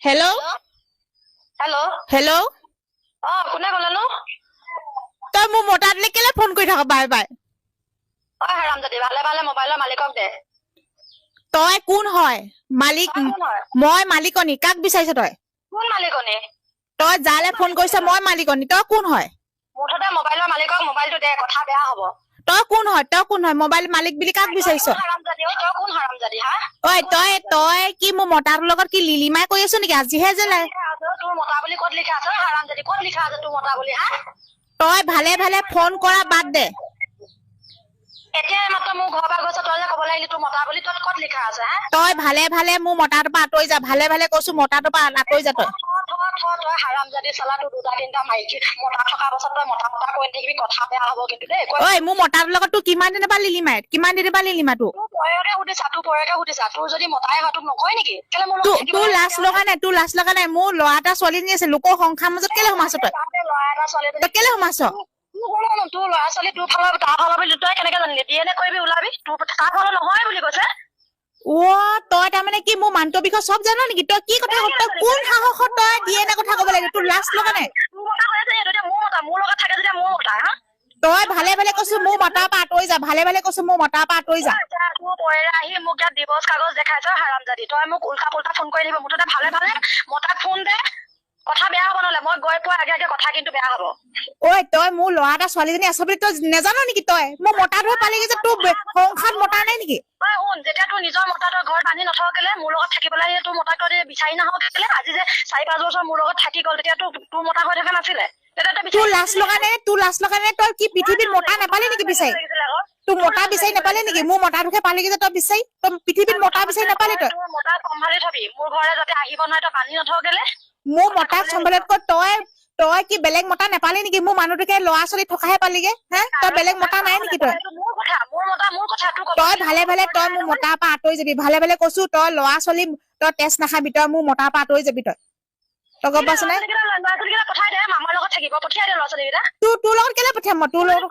Hello' hello' hello' কোনে ক'লেনো? তই মোৰ মতাটোলে কেলে ফোন কৰি থাক বাৰে বাৰে? হাৰামজাদি, ভালে ভালে মোবাইলৰ মালিকক দে। তই কোন হয়? মালিক তই কোন হয়? মই মালিকনী। কাক বিচাৰিছ তই? কোন মালিকনী? তই যালে ফোন কৰিছ মই মালিকনী। তই কোন হয়? মুঠতে মোবাইলৰ মালিকক মোবাইলটো দে, কথা বেয়া হ'ব। তই কোন হয়? তই কোন হয়? মোবাইল মালিক বুলি কাক বিচাৰিছ? তই কোন হাৰামজাদি হা? ঐ তই কি মোৰ মতাটোৰ লগত কি লিলিমাই কৰি আছ নেকি? আজিহে যে তোৰ মতা বুলি ক'ত লিখা আছে? হাৰামজাদি, ক'ত লিখা আছে তোৰ মতা বুলি হা? তই ভালে ভালে ফোন কৰা বাদ দে। এতিয়া মাত্ৰ মোৰ ঘৰৰ পৰা গৈছ, তই যে ক'ব লাগিলি তোৰ মতা বুলি, তই ক'ত লিখা আছে হা? তই ভালে ভালে মোৰ মতাটোৰ পৰা আঁতৰি যা। ভালে ভালে কৈছো মতাটোৰ পৰা আঁতৰি যা তই। তই হাৰামজাদি চালা, তোৰ দুটা তিনিটা মাইকী মতা থকা পাছত তই মতা মতা কৈ থাকিবি, কথা বেয়া হ'ব কিন্তু দেই। ঐ মোৰ মতাটোৰ লগত তোৰ কিমান দিনৰ পৰা লিলিমাই? কিমান দিনৰ পৰা লিলিমা তোৰ? তোৰ পৰকে সুধিছা, তোৰ যদি মতাই হয় তোক নকয় নেকি? কেলে মোৰ লগত তোৰ লাজ লগা নাই? তোৰ লাজ লগা নাই? মোৰ ল'ৰা এটা ছোৱালীজনী আছে, লোকৰ সংসাৰ মাজত কেলে সোমাইছ তই? ল'ৰা এটা ছোৱালী তই কেলে সোমাইছ? তোৰ ল'ৰা ছোৱালী তোৰ ফালৰ তাৰ ফালৰ বুলি তই কেনেকে জানিলি? DNA কৰিবি ওলাবি, তোৰ তাৰ ফালৰ নহয় বুলি কৈছে। তই তাৰমানে কি মোৰ মানুহটোৰ বিষয়ে চব জান নেকি? তই কি কথা তই কোন সাহসত তই DNA কথা ক'ব লাগে? তোৰ লাজ লগা নাই? তোৰ মতা হৈ আছে, এইটো এতিয়া মোৰ মতা, মোৰ লগত থাকে যেতিয়া মোৰ মতা হা? তই ভালে ভালে কৈছো মোৰ মতাৰ পৰা আঁতৰি যা। ভালে ভালে কৈছো মোৰ মতাৰ পৰা আঁতৰি যা। তোৰ পৰেৰে আহি মোক ইয়াত ডিভৰ্চ কাগজ দেখাইছ হাৰামজাদি। তই মোক উল্টা পুল্টা ফোন কৰি থাকিব, মুঠতে ভালে ভালে মতাক ফোন দে। কথা বেয়া হ'ব নহ'লে, মই গৈ পোৱাৰ আগে আগে কথা কিন্তু বেয়া হ'ব। তই মোৰ ল'ৰা এটা ছোৱালীজনী আছে বুলি তই নেজানো নেকি? তই মোৰ মতাটোহে পালিগে যে তোৰ সংসাৰত মতা নাই নেকি? শুন, যেতিয়া তোৰ নিজৰ মতা তই ঘৰত বান্ধি নথকেলে, মোৰ লগত থাকিবলৈ তোৰ মতাক তই বিচাৰি নাহক কেলে? আজি যে 4-5 বছৰ মোৰ লগত থাকি গ'ল, তেতিয়া তোৰ মতা হৈ থকা নাছিলে? তোৰ লাজ লগা নাই? তোৰ লাজ লগা নাই? তই কি পৃথিৱীত মতা নাপালি নেকি বিচাৰি? তোৰ মতা বিচাৰি নাপালি নেকি? মোৰ মতাটোকে পালিগে যে তই বিচাৰি? তই পৃথিৱীত মতা বিচাৰি নাপালি তই? তোৰ মতাক চম্ভালি থবি, মোৰ ঘৰলে যাতে আহিব নোৱাৰে তই বান্ধি নথকেলে। মোৰ মতাক চম্ভালতকৈ তই কি বেলেগ মতা নাপালি নেকি? মোৰ মানুহটোকে ল'ৰা ছোৱালী থকাহে পালিগে হা? তই বেলেগ মতা নাই নেকি? তই ভালে ভালে তই মোৰ মতাৰ পৰা আঁতৰি যাবি। ভালে ভালে কৈছো, তই ল'ৰা ছোৱালী তই তেজ নাখাবি। তই মোৰ মতাৰ পৰা আঁতৰি যাবি। তই গম পাইছ নাই? পঠিয়াই দে, মামাৰ লগত থাকিব, পঠিয়াই দে ল'ৰা ছোৱালী কেইটা। তোৰ লগত কেলে পঠিয়াম? মই তোৰ লগত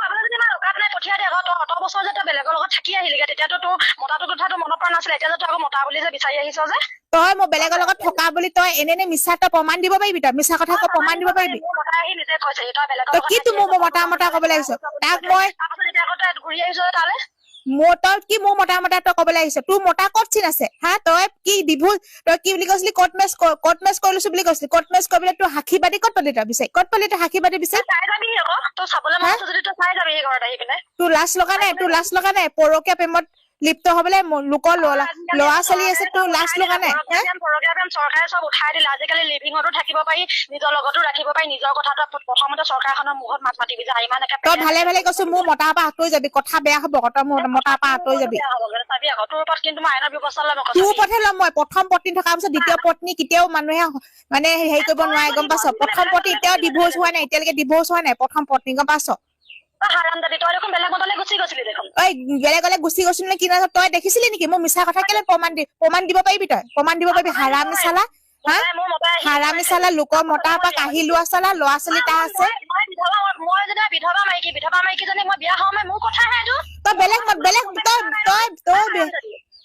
পঠিয়াই দে। তই অত বছৰ যে তই বেলেগৰ লগত থাকি আহিলিগে, তেতিয়াতো তোৰ মতাটোৰ কথাটো মনত পৰা নাছিলে। এতিয়া যে তই আকৌ মতা বুলি যে বিচাৰি আহিছ যে। তই মই বেলেগৰ লগত থকা বুলি তই এনে মিছা তই প্ৰমাণ দিব পাৰিবি? তই মিছা কথা কৈ প্ৰমাণ দিব পাৰিবি? তই কি তোৰ মোৰ মতা ক'বলৈ আহিছ? তাক মই ঘূৰি আহিছ তালে। তই কি মোৰ মতা তই ক'বলৈ আহিছ? তোৰ মতা ক'ত চিন আছে হা? তই কি ডিভোৰ্চ তই কি বুলি কৈছিলি? কৰ্ট মেচ কৰি লৈছো বুলি কৈছিলি। কৰ্ট মেচ কৰিবলৈ তোৰ সাক্ষী বাদী ক'ত পালি? তই বিচাৰি ক'ত পালি? তই সাক্ষী বাদী বিচাৰি চাই যাবি আকৌ, তই চাবলৈ মন আছে যদি তই চাই যাবি ঘৰত আহি পিনে। তোৰ লাজ লগা নাই? তোৰ লাজ লগা নাই? পৰকীয়া প্ৰেমত লিপ্ত হবলৈ লোকৰ ল'ৰা ছোৱালী আছে, তোৰ লাজ লগা নাই? চৰকাৰে চব উঠাই দিলে। আজিকালি লিভিঙতো থাকিব পাৰি, নিজৰ লগতো ৰাখিব পাৰি। নিজৰ কথাটো প্ৰথমতে চৰকাৰখনৰ মুখত মাত মাতিবি যে ইমান একে। তই ভালে ভালে কৈছো মোৰ মতাৰ পৰা আঁতৰি যাবি। কথা বেয়া হ'ব। তই মোৰ মতাৰ পৰা আঁতৰি যাবি। চাবি আকৌ, তোৰ ওপৰত কিন্তু মই আইনৰ ব্যৱস্থা ল'ম। তোৰ ওপৰতহে ল'ম মই। প্ৰথম পত্নী থকাৰ পিছত দ্বিতীয় পত্নী কেতিয়াও মানুহে মানে হেৰি কৰিব নোৱাৰে, গম পাইছ? প্ৰথম পত্নী এতিয়াও ডিভোৰ্চ হোৱা নাই। এতিয়ালৈকে ডিভোৰ্চ হোৱা নাই প্ৰথম পত্নী, গম পাইছ? হাৰামজাদি, তই দেখোন বেলেগ মতলে গুচি গৈছিলি দেখোন। বেলেগলে গুচি গৈছিলি কি নাই? তই দেখিছিলি নেকি? মোৰ মিছা কথা কেলে প্ৰমাণ দিব পাৰিবি? তই প্ৰমাণ দিব পাৰিবি? হাৰামি চালা হা? হাৰামি চালা, লোকৰ মতাৰ পৰা কাঢ়ি লোৱা চালা। ল'ৰা ছোৱালী তাৰ আছে। মই যেতিয়া বিধৱা মাইকীজনী মই বিয়া হওঁ, মোৰ কথাহে এইটো।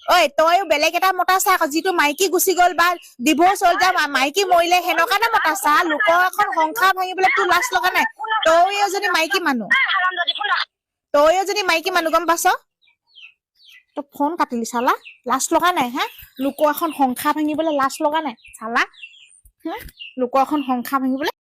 তই তইও বেলেগ এটা মতা চা আকৌ, যিটো মাইকী গুচি গ'ল বা ডিভোৰ্চ হ'ল, যা মাইকী মৰিলে, সেনেকুৱা এটা মতা চা। লোকৰ এখন সংসাৰ ভাঙিবলৈ তোৰ লাজ লগা নাই? তইও যদি মাইকী মানুহ, গম পাইছ? তই ফোন কাটিলি চালা। লাজ লগা নাই হা? লোকৰ এখন সংসাৰ ভাঙিবলৈ লাজ লগা নাই চালা? লোকৰ এখন সংসাৰ ভাঙিবলৈ